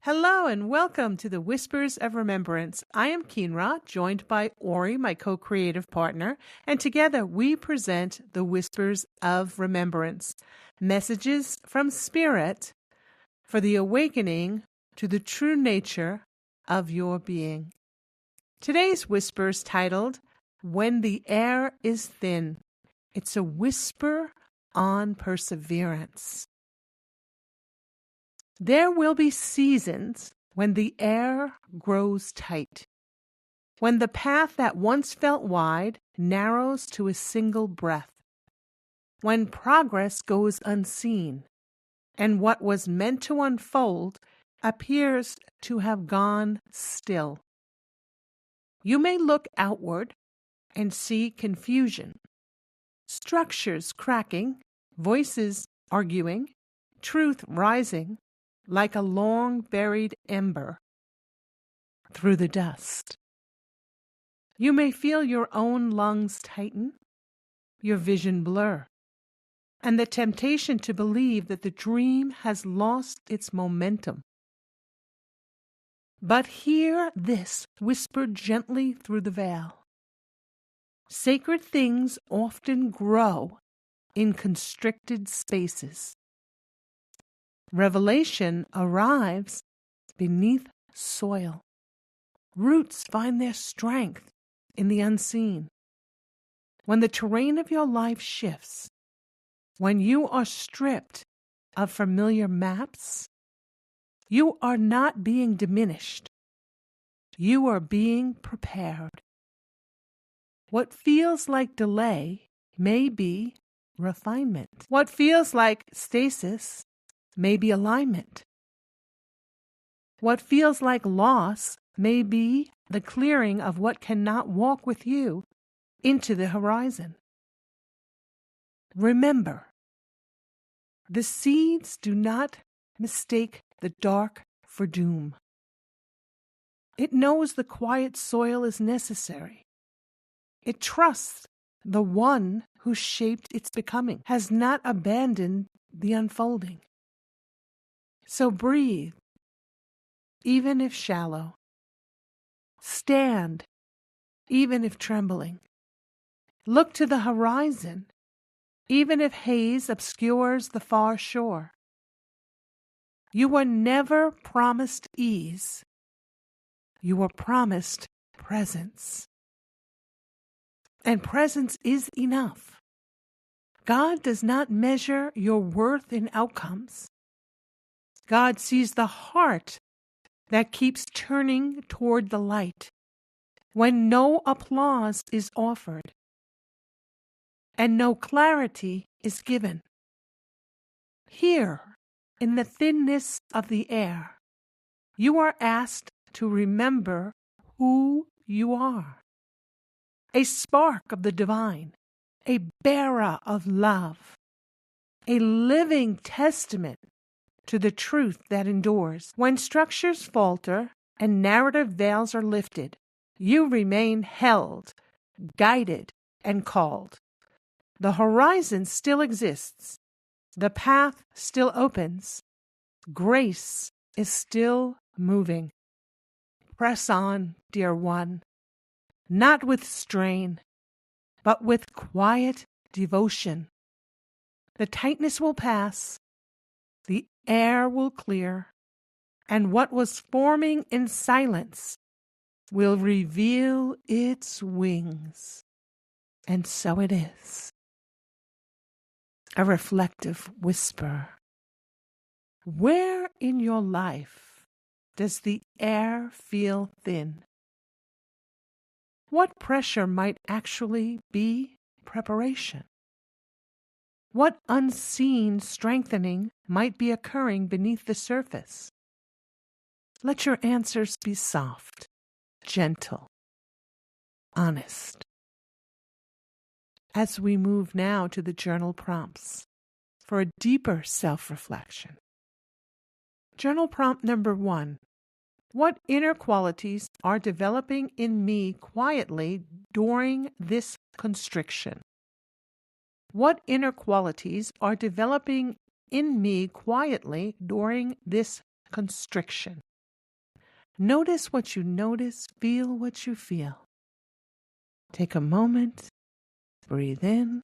Hello and welcome to the Whispers of Remembrance. I am Keenra, joined by Ori, my co-creative partner, and together we present the Whispers of Remembrance, messages from Spirit for the awakening to the true nature of your being. Today's whisper is titled, When the Air is Thin. It's a whisper on perseverance. There will be seasons when the air grows tight, when the path that once felt wide narrows to a single breath, when progress goes unseen, and what was meant to unfold appears to have gone still. You may look outward and see confusion, structures cracking, voices arguing, truth rising, like a long-buried ember through the dust. You may feel your own lungs tighten, your vision blur, and the temptation to believe that the dream has lost its momentum. But hear this whispered gently through the veil. Sacred things often grow in constricted spaces. Revelation arrives beneath soil. Roots find their strength in the unseen. When the terrain of your life shifts, when you are stripped of familiar maps, you are not being diminished. You are being prepared. What feels like delay may be refinement. What feels like stasis may be alignment. What feels like loss may be the clearing of what cannot walk with you into the horizon. Remember, the seeds do not mistake the dark for doom. It knows the quiet soil is necessary. It trusts the one who shaped its becoming, has not abandoned the unfolding. So breathe, even if shallow. Stand, even if trembling. Look to the horizon, even if haze obscures the far shore. You were never promised ease. You were promised presence. And presence is enough. God does not measure your worth in outcomes. God sees the heart that keeps turning toward the light when no applause is offered and no clarity is given. Here, in the thinness of the air, you are asked to remember who you are. A spark of the divine, a bearer of love, a living testament to the truth that endures. When structures falter and narrative veils are lifted, you remain held, guided, and called. The horizon still exists. The path still opens. Grace is still moving. Press on, dear one, not with strain, but with quiet devotion. The tightness will pass. The air will clear, and what was forming in silence will reveal its wings. And so it is. A reflective whisper. Where in your life does the air feel thin? What pressure might actually be preparation? What unseen strengthening might be occurring beneath the surface? Let your answers be soft, gentle, honest. As we move now to the journal prompts for a deeper self-reflection. Journal prompt number 1. What inner qualities are developing in me quietly during this constriction? What inner qualities are developing in me quietly during this constriction? Notice what you notice, feel what you feel. Take a moment, breathe in,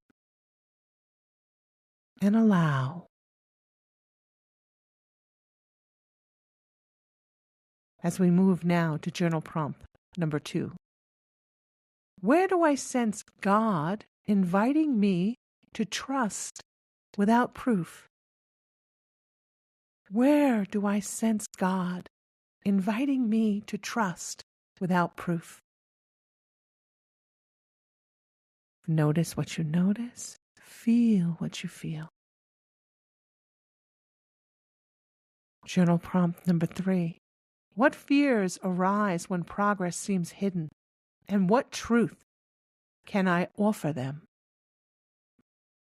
and allow. As we move now to journal prompt number 2. Where do I sense God inviting me to trust without proof? Where do I sense God inviting me to trust without proof? Notice what you notice. Feel what you feel. Journal prompt number 3. What fears arise when progress seems hidden, and what truth can I offer them?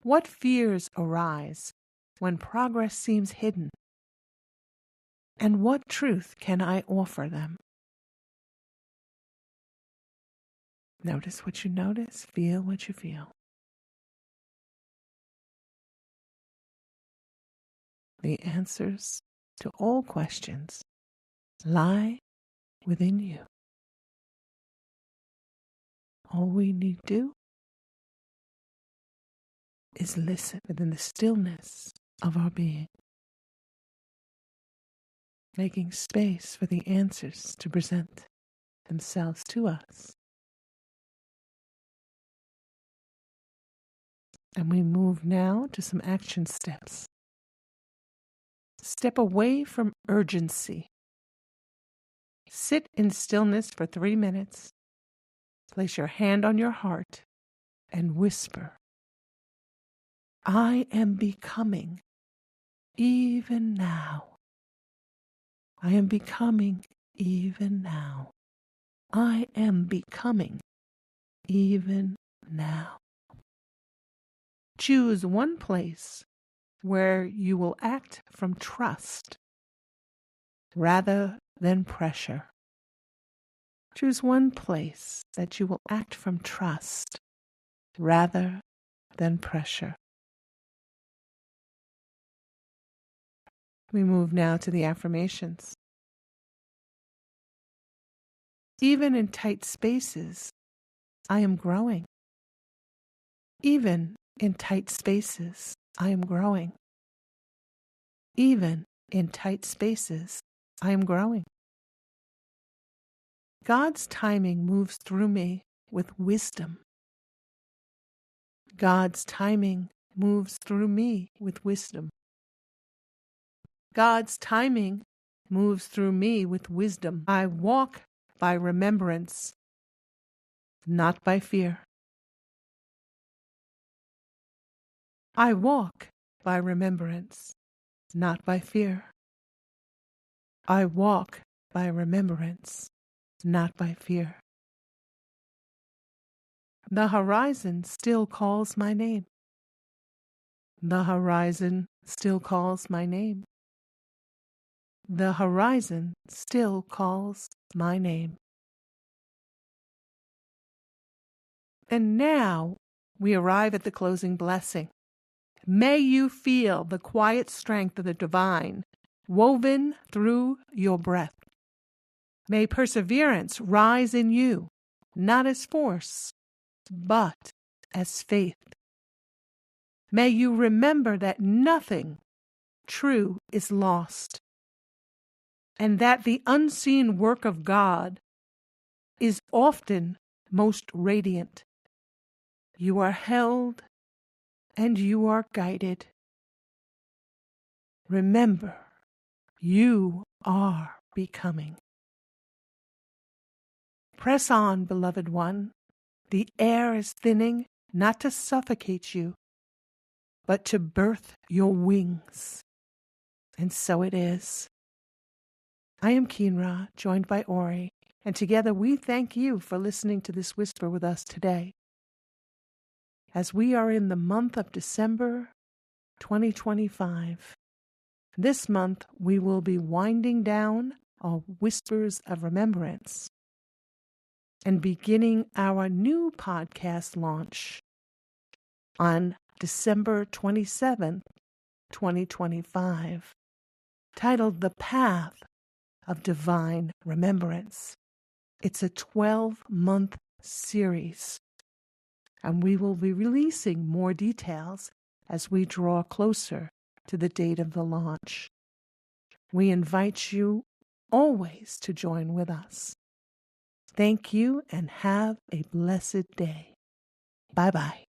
What fears arise when progress seems hidden, and what truth can I offer them? Notice what you notice, feel what you feel. The answers to all questions lie within you. All we need to do is listen within the stillness of our being, making space for the answers to present themselves to us. And we move now to some action steps. Step away from urgency. Sit in stillness for 3 minutes. Place your hand on your heart and whisper, I am becoming even now. I am becoming even now. I am becoming even now. Choose one place where you will act from trust rather than pressure. Choose one place that you will act from trust rather than pressure. We move now to the affirmations. Even in tight spaces, I am growing. Even in tight spaces, I am growing. Even in tight spaces, I am growing. God's timing moves through me with wisdom. God's timing moves through me with wisdom. God's timing moves through me with wisdom. I walk by remembrance, not by fear. I walk by remembrance, not by fear. I walk by remembrance, not by fear. The horizon still calls my name. The horizon still calls my name. The horizon still calls my name. And now we arrive at the closing blessing. May you feel the quiet strength of the divine woven through your breath. May perseverance rise in you, not as force, but as faith. May you remember that nothing true is lost, and that the unseen work of God is often most radiant. You are held and you are guided. Remember, you are becoming. Press on, beloved one. The air is thinning, not to suffocate you, but to birth your wings. And so it is. I am Keenra, joined by Ori, and together we thank you for listening to this whisper with us today. As we are in the month of December 2025, this month we will be winding down our Whispers of Remembrance and beginning our new podcast launch on December 27th, 2025, titled The Path of Divine Remembrance. It's a 12-month series, and we will be releasing more details as we draw closer to the date of the launch. We invite you always to join with us. Thank you and have a blessed day. Bye-bye.